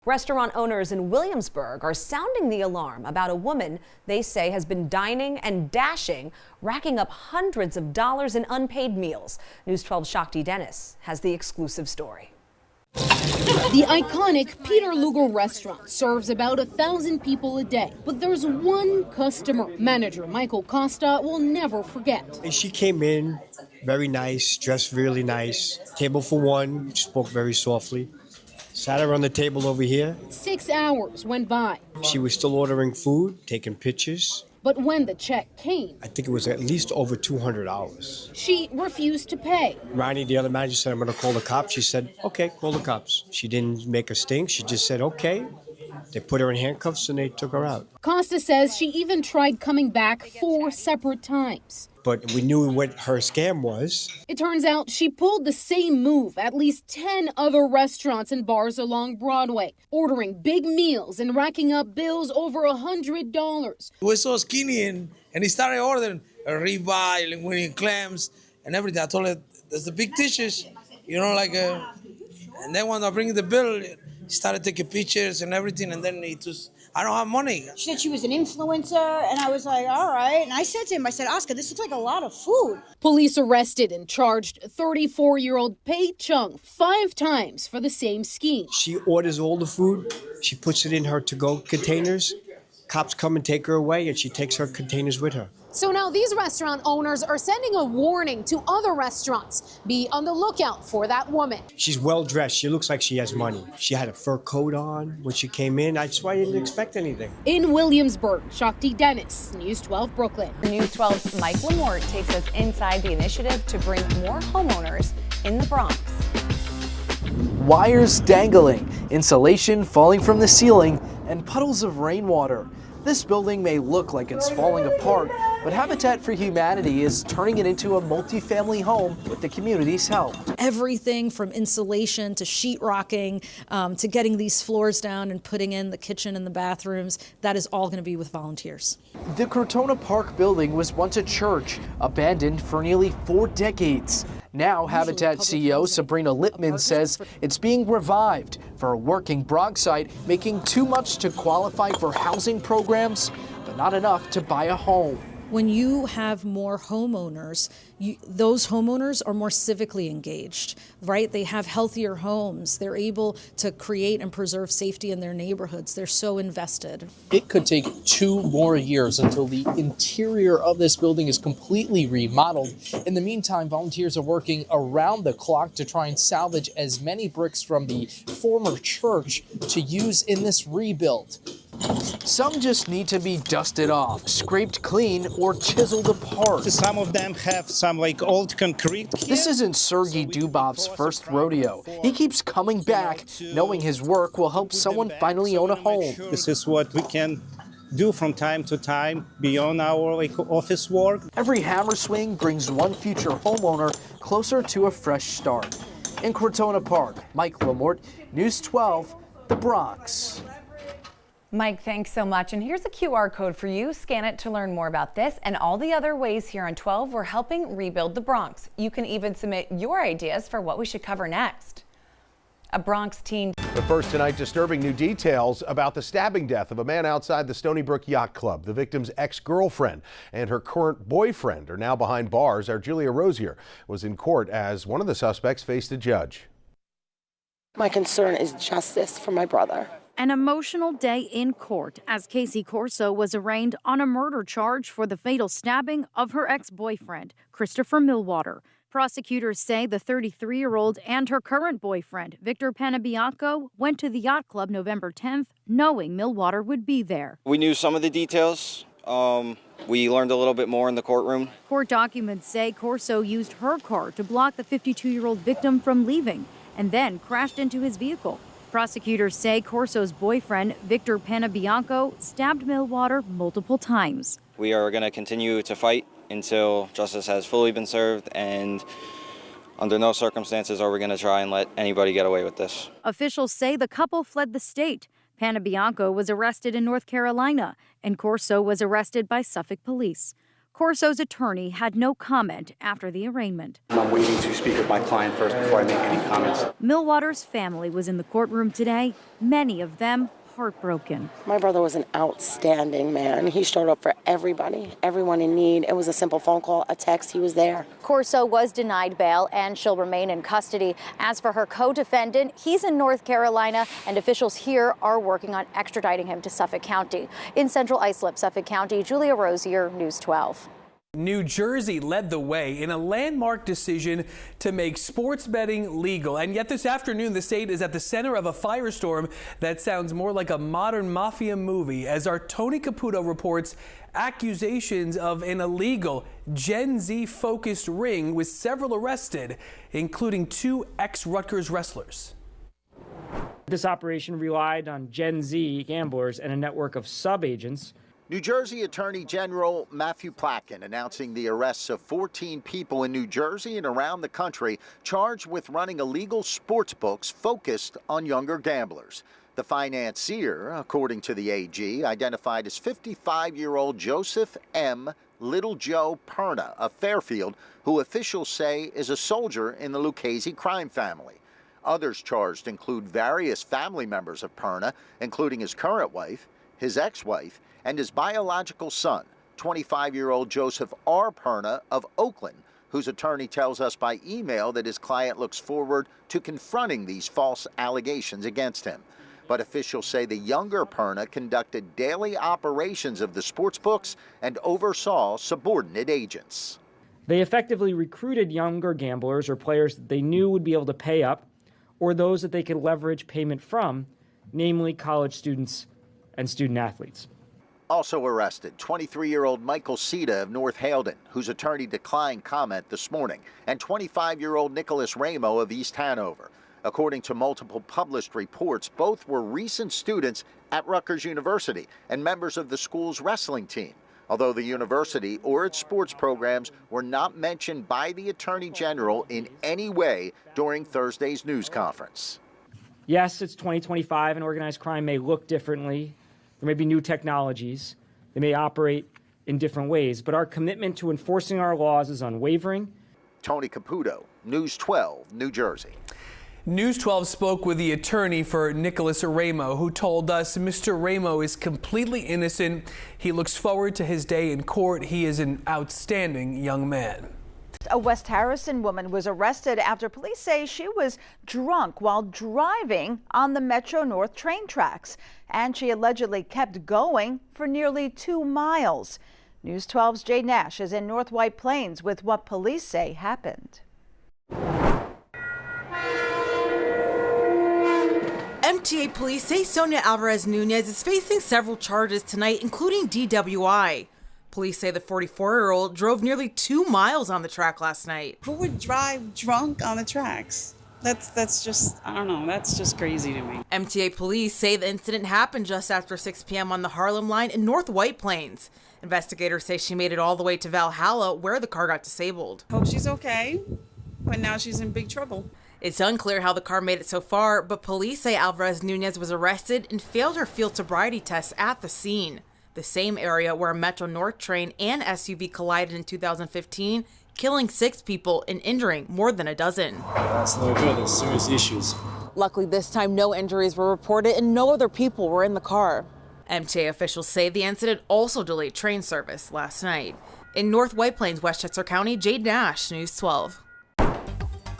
Restaurant owners in Williamsburg are sounding the alarm about a woman they say has been dining and dashing, racking up hundreds of dollars in unpaid meals. News 12's Shakti Dennis has the exclusive story. The iconic Peter Luger restaurant serves about 1,000 people a day, but there's one customer manager Michael Costa will never forget. She came in very nice, dressed really nice, table for one, spoke very softly. Sat her on the table over here. 6 hours went by. She was still ordering food, taking pictures. But when the check came, I think it was at least over $200. She refused to pay. Ronnie, the other manager, said, I'm going to call the cops. She said, okay, call the cops. She didn't make a stink. She just said, okay. They put her in handcuffs and they took her out. Costa says she even tried coming back 4 separate times. But we knew what her scam was. It turns out she pulled the same move at least 10 other restaurants and bars along Broadway, ordering big meals and racking up bills over $100. He was so skinny and he started ordering a ribeye, linguine, clams, and everything. I told her, there's the big dishes, and then when I bring the bill, he started taking pictures and everything, and then he just, I don't have money. She said she was an influencer, and I was like, all right. And I said to him, I said, Oscar, this looks like a lot of food. Police arrested and charged 34-year-old Pei Chung 5 times for the same scheme. She orders all the food. She puts it in her to-go containers. Cops come and take her away, and she takes her containers with her. So now these restaurant owners are sending a warning to other restaurants. Be on the lookout for that woman. She's well-dressed. She looks like she has money. She had a fur coat on when she came in. That's why I didn't expect anything. In Williamsburg, Shakti Dennis, News 12 Brooklyn. News 12's Mike Lamort takes us inside the initiative to bring more homeowners in the Bronx. Wires dangling, insulation falling from the ceiling, and puddles of rainwater. This building may look like it's falling apart, but Habitat for Humanity is turning it into a multi-family home with the community's help. Everything from insulation to sheetrocking to getting these floors down and putting in the kitchen and the bathrooms, that is all going to be with volunteers. The Crotona Park building was once a church, abandoned for nearly 4 decades. Now, Habitat CEO Sabrina Littman says it's being revived for a working Bronx site, making too much to qualify for housing programs, but not enough to buy a home. When you have more homeowners, those homeowners are more civically engaged, right? They have healthier homes. They're able to create and preserve safety in their neighborhoods. They're so invested. It could take 2 more years until the interior of this building is completely remodeled. In the meantime, volunteers are working around the clock to try and salvage as many bricks from the former church to use in this rebuild. Some just need to be dusted off, scraped clean, or chiseled apart. Some of them have some old concrete. This isn't Sergei Dubov's first rodeo. He keeps coming back, knowing his work will help someone finally own a home. This is what we can do from time to time beyond our office work. Every hammer swing brings one future homeowner closer to a fresh start. In Crotona Park, Mike Lamort, News 12, the Bronx. Mike, thanks so much. And here's a QR code for you. Scan it to learn more about this and all the other ways here on 12 we're helping rebuild the Bronx. You can even submit your ideas for what we should cover next. A Bronx teen. But first tonight, disturbing new details about the stabbing death of a man outside the Stony Brook Yacht Club. The victim's ex-girlfriend and her current boyfriend are now behind bars. Our Julia Rosier was in court as one of the suspects faced a judge. My concern is justice for my brother. An emotional day in court as Casey Corso was arraigned on a murder charge for the fatal stabbing of her ex-boyfriend, Christopher Millwater. Prosecutors say the 33-year-old and her current boyfriend, Victor Panabianco, went to the yacht club November 10th, knowing Millwater would be there. We knew some of the details. We learned a little bit more in the courtroom. Court documents say Corso used her car to block the 52-year-old victim from leaving and then crashed into his vehicle. Prosecutors say Corso's boyfriend, Victor Panabianco, stabbed Millwater multiple times. We are going to continue to fight until justice has fully been served, and under no circumstances are we going to try and let anybody get away with this. Officials say the couple fled the state. Panabianco was arrested in North Carolina, and Corso was arrested by Suffolk police. Corso's attorney had no comment after the arraignment. I'm waiting to speak with my client first before I make any comments. Millwater's family was in the courtroom today, many of them heartbroken. My brother was an outstanding man. He showed up for everybody, everyone in need. It was a simple phone call, a text, he was there. Corso was denied bail and she'll remain in custody. As for her co-defendant, he's in North Carolina and officials here are working on extraditing him to Suffolk County. In Central Islip, Suffolk County, Julia Rosier, News 12. New Jersey led the way in a landmark decision to make sports betting legal. And yet this afternoon, the state is at the center of a firestorm that sounds more like a modern mafia movie. As our Tony Caputo reports, accusations of an illegal Gen Z-focused ring with several arrested, including 2 ex-Rutgers wrestlers. This operation relied on Gen Z gamblers and a network of sub-agents. New Jersey Attorney General Matthew Platkin announcing the arrests of 14 people in New Jersey and around the country charged with running illegal sports books focused on younger gamblers. The financier, according to the AG, identified as 55-year-old Joseph M. Little Joe Perna of Fairfield, who officials say is a soldier in the Lucchese crime family. Others charged include various family members of Perna, including his current wife, his ex-wife, and his biological son, 25-year-old Joseph R. Perna of Oakland, whose attorney tells us by email that his client looks forward to confronting these false allegations against him. But officials say the younger Perna conducted daily operations of the sports books and oversaw subordinate agents. They effectively recruited younger gamblers or players that they knew would be able to pay up, or those that they could leverage payment from, namely college students and student athletes. Also arrested, 23-year-old Michael Sita of North Haledon, whose attorney declined comment this morning, and 25-year-old Nicholas Ramo of East Hanover. According to multiple published reports, both were recent students at Rutgers University and members of the school's wrestling team, although the university or its sports programs were not mentioned by the Attorney General in any way during Thursday's news conference. Yes, it's 2025 and organized crime may look differently. There may be new technologies. They may operate in different ways, but our commitment to enforcing our laws is unwavering. Tony Caputo, News 12, New Jersey. News 12 spoke with the attorney for Nicholas Ramo, who told us Mr. Ramo is completely innocent. He looks forward to his day in court. He is an outstanding young man. A West Harrison woman was arrested after police say she was drunk while driving on the Metro North train tracks, and she allegedly kept going for nearly 2 miles. News 12's Jay Nash is in North White Plains with what police say happened. MTA police say Sonia Alvarez Nunez is facing several charges tonight, including DWI. Police say the 44-year-old drove nearly 2 miles on the track last night. Who would drive drunk on the tracks? That's just, I don't know, that's just crazy to me. MTA police say the incident happened just after 6 p.m. on the Harlem line in North White Plains. Investigators say she made it all the way to Valhalla, where the car got disabled. Hope she's okay, but now she's in big trouble. It's unclear how the car made it so far, but police say Alvarez Nunez was arrested and failed her field sobriety tests at the scene, the same area where a Metro North train and SUV collided in 2015, killing 6 people and injuring more than a dozen. That's no good. There's serious issues. Luckily, this time no injuries were reported and no other people were in the car. MTA officials say the incident also delayed train service last night. In North White Plains, Westchester County, Jade Nash, News 12.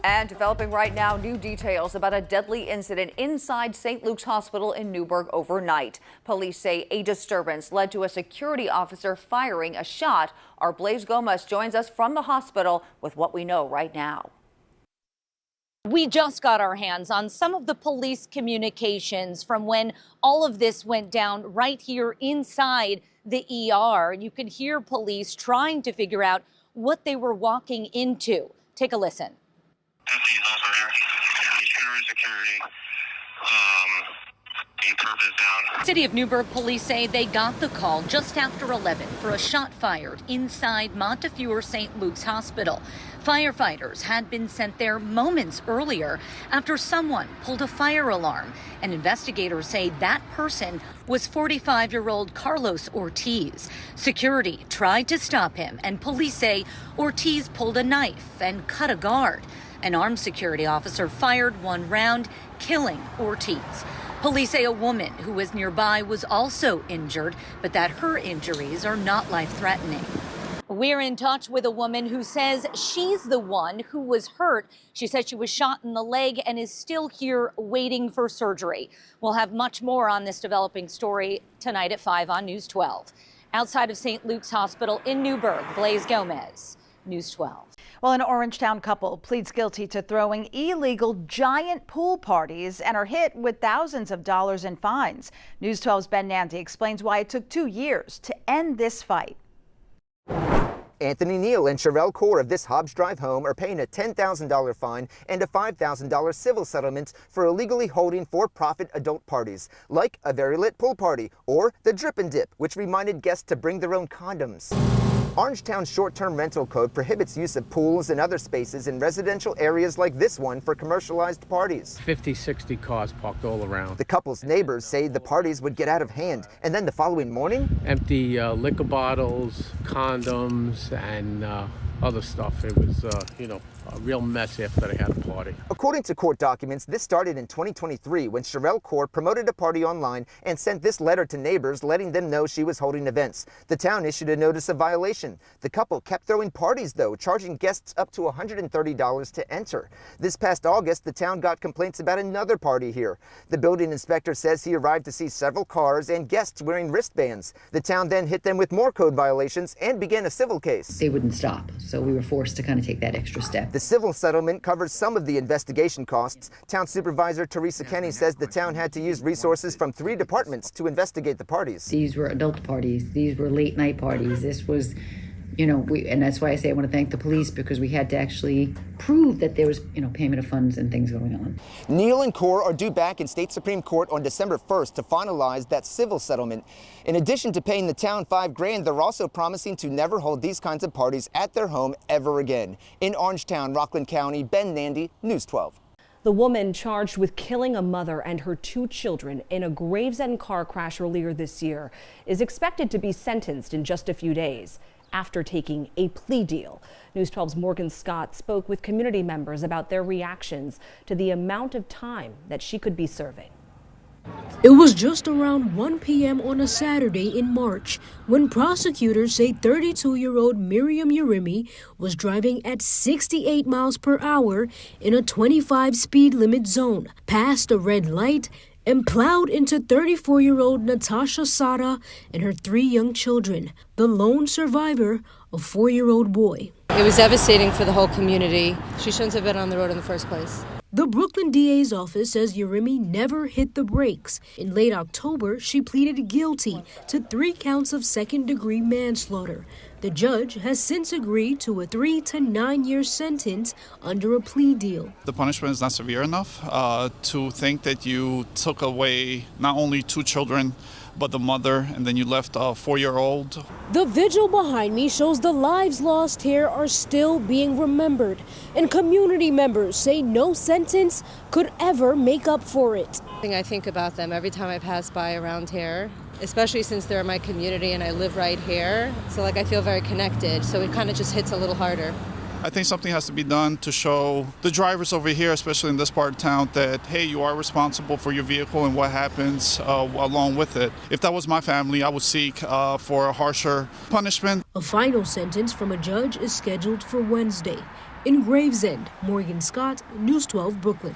And developing right now, new details about a deadly incident inside St. Luke's Hospital in Newburgh overnight. Police say a disturbance led to a security officer firing a shot. Our Blaise Gomez joins us from the hospital with what we know right now. We just got our hands on some of the police communications from when all of this went down right here inside the ER. You could hear police trying to figure out what they were walking into. Take a listen. Security. The City of Newburgh police say they got the call just after 11 for a shot fired inside Montefiore St. Luke's Hospital. Firefighters had been sent there moments earlier after someone pulled a fire alarm, and investigators say that person was 45-year-old Carlos Ortiz. Security tried to stop him, and police say Ortiz pulled a knife and cut a guard. An armed security officer fired one round, killing Ortiz. Police say a woman who was nearby was also injured, but that her injuries are not life-threatening. We're in touch with a woman who says she's the one who was hurt. She said she was shot in the leg and is still here waiting for surgery. We'll have much more on this developing story tonight at 5 on News 12. Outside of St. Luke's Hospital in Newburgh, Blaise Gomez, News 12. Well, an Orangetown couple pleads guilty to throwing illegal giant pool parties and are hit with thousands of dollars in fines. News 12's Ben Nandy explains why it took 2 years to end this fight. Anthony Neal and Sherelle Kaur of this Hobbs Drive home are paying a $10,000 fine and a $5,000 civil settlement for illegally holding for-profit adult parties, like a very lit pool party or the Drip and Dip, which reminded guests to bring their own condoms. Orangetown's short-term rental code prohibits use of pools and other spaces in residential areas like this one for commercialized parties. 50, 60 cars parked all around. The couple's neighbors say the parties would get out of hand, and then the following morning, empty liquor bottles, condoms, and other stuff. It was, a real mess after they had a party. According to court documents, this started in 2023 when Sherelle Kaur promoted a party online and sent this letter to neighbors letting them know she was holding events. The town issued a notice of violation. The couple kept throwing parties though, charging guests up to $130 to enter. This past August, the town got complaints about another party here. The building inspector says he arrived to see several cars and guests wearing wristbands. The town then hit them with more code violations and began a civil case. They wouldn't stop, so we were forced to kind of take that extra step. The civil settlement covers some of the investigation costs. Town Supervisor Teresa Kenny says the town had to use resources from 3 departments to investigate the parties. These were adult parties. These were late night parties. This was, and that's why I say I want to thank the police, because we had to actually prove that there was, payment of funds and things going on. Neal and Kaur are due back in State Supreme Court on December 1st to finalize that civil settlement. In addition to paying the town $5 grand, they're also promising to never hold these kinds of parties at their home ever again. In Orangetown, Rockland County, Ben Nandy, News 12. The woman charged with killing a mother and her 2 children in a Gravesend car crash earlier this year is expected to be sentenced in just a few days after taking a plea deal. News 12's Morgan Scott spoke with community members about their reactions to the amount of time that she could be serving. It was just around 1 p.m. on a Saturday in March when prosecutors say 32-year-old Miriam Yerimi was driving at 68 miles per hour in a 25 speed limit zone, passed a red light, and plowed into 34-year-old Natasha Sada and her 3 young children, the lone survivor, a 4-year-old boy. It was devastating for the whole community. She shouldn't have been on the road in the first place. The Brooklyn DA's office says Yerimi never hit the brakes. In late October, she pleaded guilty to 3 counts of second-degree manslaughter. The judge has since agreed to a 3 to 9 year sentence under a plea deal. The punishment is not severe enough to think that you took away not only 2 children, but the mother, and then you left a 4-year-old. The vigil behind me shows the lives lost here are still being remembered, and community members say no sentence could ever make up for it. I think about them every time I pass by around here, especially since they're in my community and I live right here. So I feel very connected, so it kind of just hits a little harder. I think something has to be done to show the drivers over here, especially in this part of town, that, hey, you are responsible for your vehicle and what happens along with it. If that was my family, I would seek for a harsher punishment. A final sentence from a judge is scheduled for Wednesday. In Gravesend, Morgan Scott, News 12, Brooklyn.